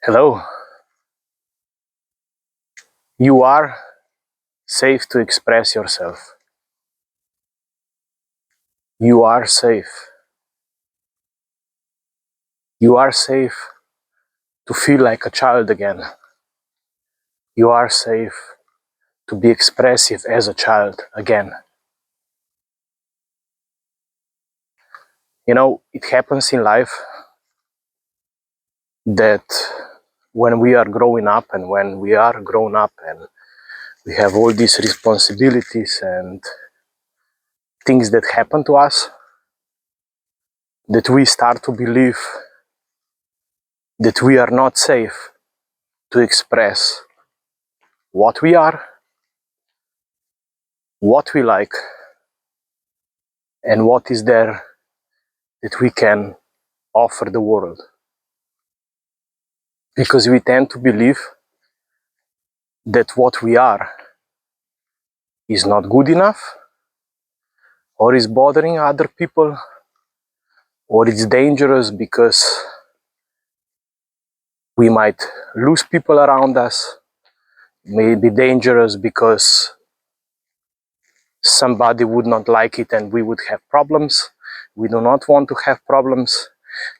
Hello. You are safe to express yourself. You are safe. You are safe to feel like a child again. You are safe to be expressive as a child again. You know, it happens in life that when we are growing up and when we are grown up and we have all these responsibilities and things that happen to us, that we start to believe that we are not safe to express what we are, what we like, and what is there that we can offer the world. Because we tend to believe that what we are is not good enough, or is bothering other people, or it's dangerous because we might lose people around us. It may be dangerous because somebody would not like it and we would have problems. We do not want to have problems.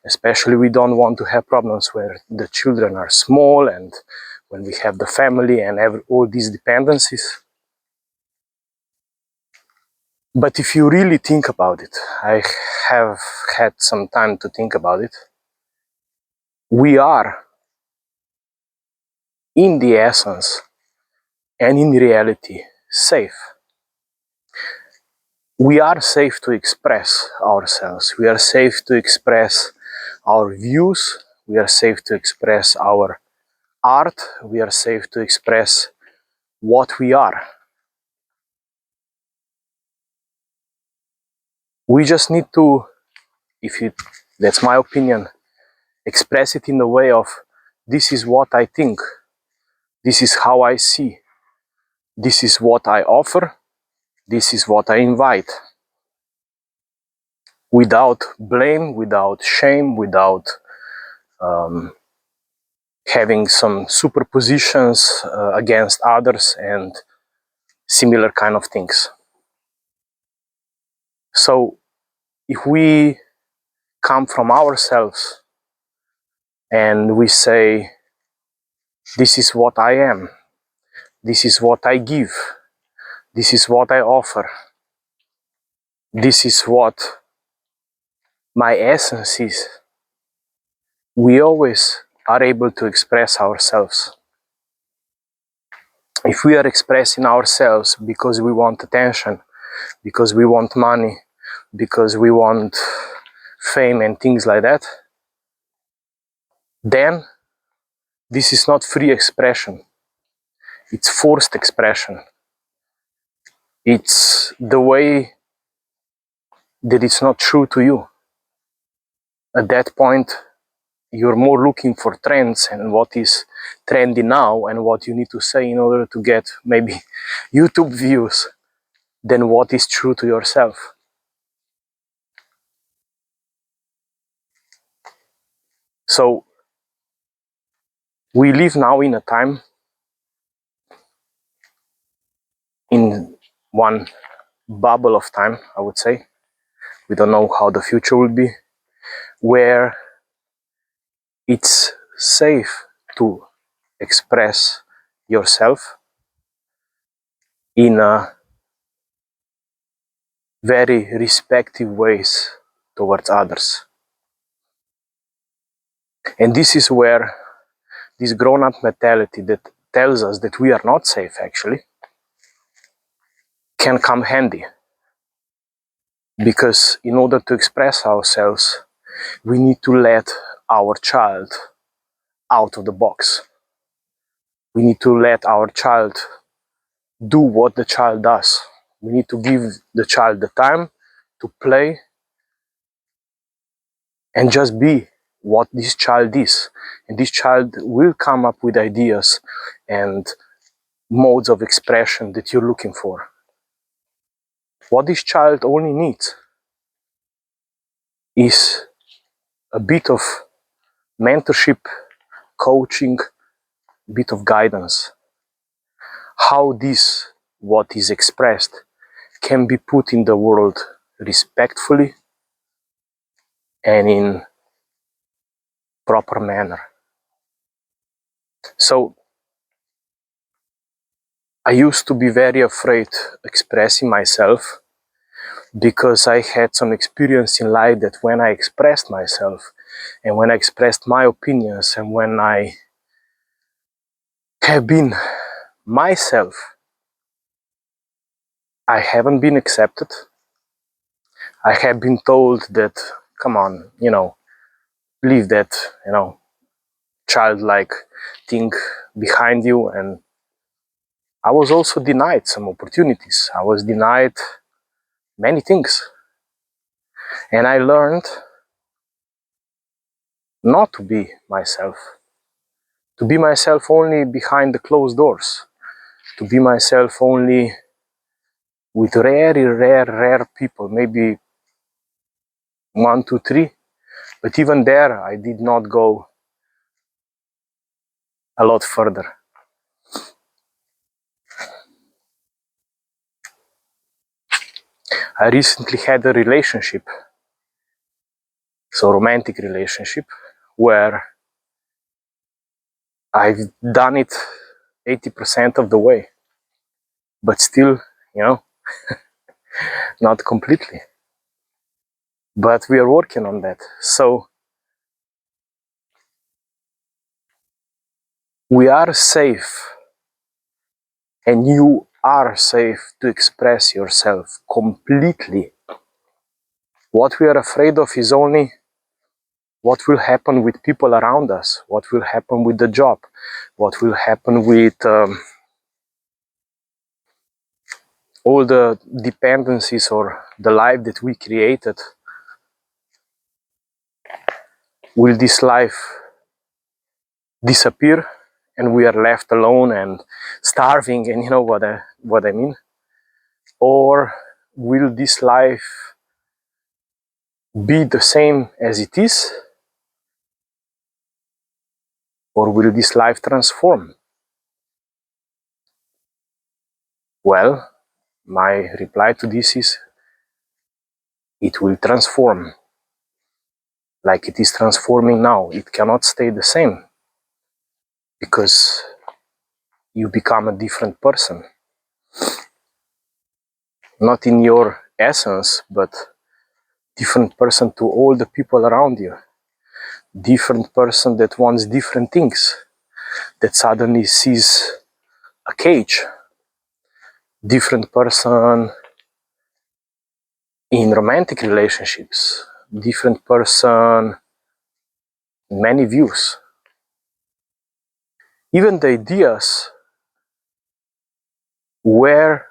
Especially we don't want to have problems where the children are small and when we have the family and all these dependencies. But if you really think about it, I have had some time to think about it, we are in the essence and in reality safe. We are safe to express ourselves. We are safe to express our views. We are safe to express our art. We are safe to express what we are. We just need to, that's my opinion, express it in the way of, this is what I think, this is how I see, this is what I offer, this is what I invite. Without blame, without shame, without having some superpositions against others and similar kind of things. So if we come from ourselves and we say, this is what I am, this is what I give, this is what I offer, this is what my essence is, we always are able to express ourselves. If we are expressing ourselves because we want attention, because we want money, because we want fame and things like that, then this is not free expression. It's forced expression. It's the way that it's not true to you. At that point, you're more looking for trends and what is trendy now and what you need to say in order to get maybe YouTube views than what is true to yourself. So we live now in a time, in one bubble of time, I would say. We don't know how the future will be, where it's safe to express yourself in a very respectful ways towards others. And this is where this grown-up mentality that tells us that we are not safe actually can come handy. Because in order to express ourselves, we need to let our child out of the box. We need to let our child do what the child does. We need to give the child the time to play and just be what this child is. And this child will come up with ideas and modes of expression that you're looking for. What this child only needs is a bit of mentorship, coaching, a bit of guidance. How this, what is expressed, can be put in the world respectfully and in proper manner. So I used to be very afraid expressing myself because I had some experience in life that when I expressed myself and when I expressed my opinions and when I have been myself, I haven't been accepted. I have been told that, come on, leave that, childlike thing behind you. And I was also denied some opportunities. I was denied many things. And I learned not to be myself, to be myself only behind the closed doors, to be myself only with rare people, maybe 1, 2, 3. But even there, I did not go a lot further. I recently had a relationship, so romantic relationship, where I've done it 80% of the way, but still, not completely. But we are working on that. So we are safe, and you are safe to express yourself completely. What we are afraid of is only what will happen with people around us, what will happen with the job, what will happen with all the dependencies or the life that we created. Will this life disappear and we are left alone and starving, and you know what I mean? Or will this life be the same as it is? Or will this life transform? Well, my reply to this is, it will transform. Like it is transforming now. It cannot stay the same because you become a different person. Not in your essence, but different person to all the people around you. Different person that wants different things, that suddenly sees a cage. Different person in romantic relationships. Different person, many views. Even the ideas where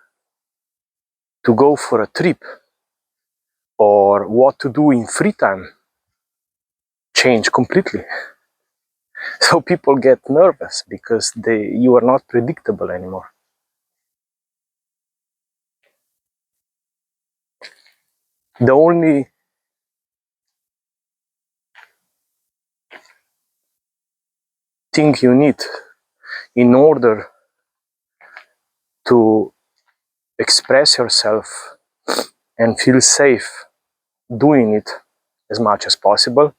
to go for a trip or what to do in free time change completely. So people get nervous because you are not predictable anymore. The only thing you need in order to express yourself and feel safe doing it as much as possible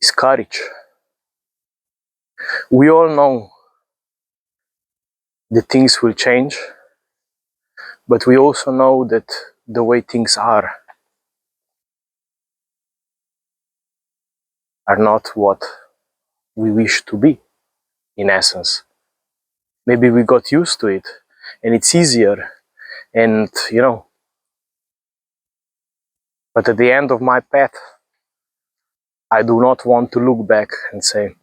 is courage. We all know that things will change, but we also know that the way things are not what we wish to be, in essence. Maybe we got used to it and it's easier, and but at the end of my path, I do not want to look back and say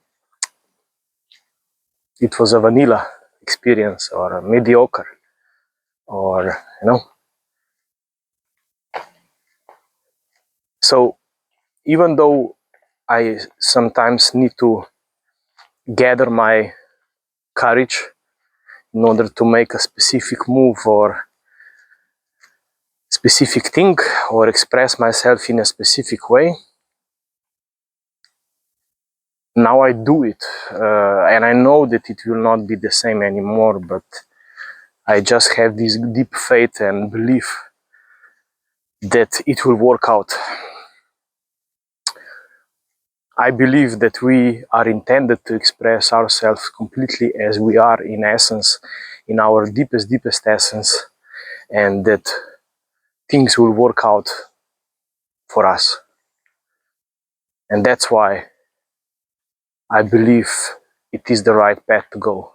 it was a vanilla experience or a mediocre, or so even though I sometimes need to gather my courage in order to make a specific move or specific thing or express myself in a specific way, now I do it, and I know that it will not be the same anymore, but I just have this deep faith and belief that it will work out. I believe that we are intended to express ourselves completely as we are in essence, in our deepest, deepest essence, and that things will work out for us. And that's why I believe it is the right path to go.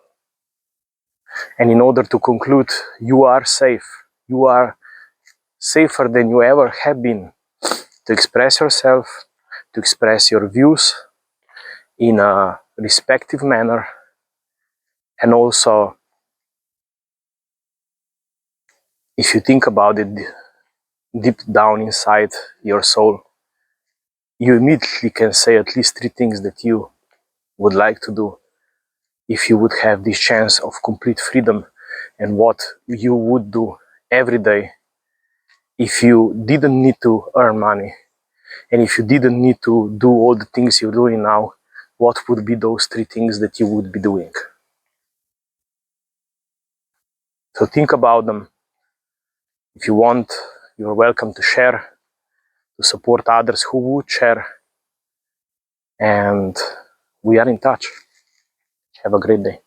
And in order to conclude, you are safe. You are safer than you ever have been to express yourself, to express your views in a respectful manner, and also, if you think about it deep down inside your soul, you immediately can say at least 3 things that you would like to do if you would have this chance of complete freedom, and what you would do every day if you didn't need to earn money, and if you didn't need to do all the things you're doing now, what would be those 3 things that you would be doing? So think about them. If you want, you're welcome to share, to support others who would share, and we are in touch. Have a great day.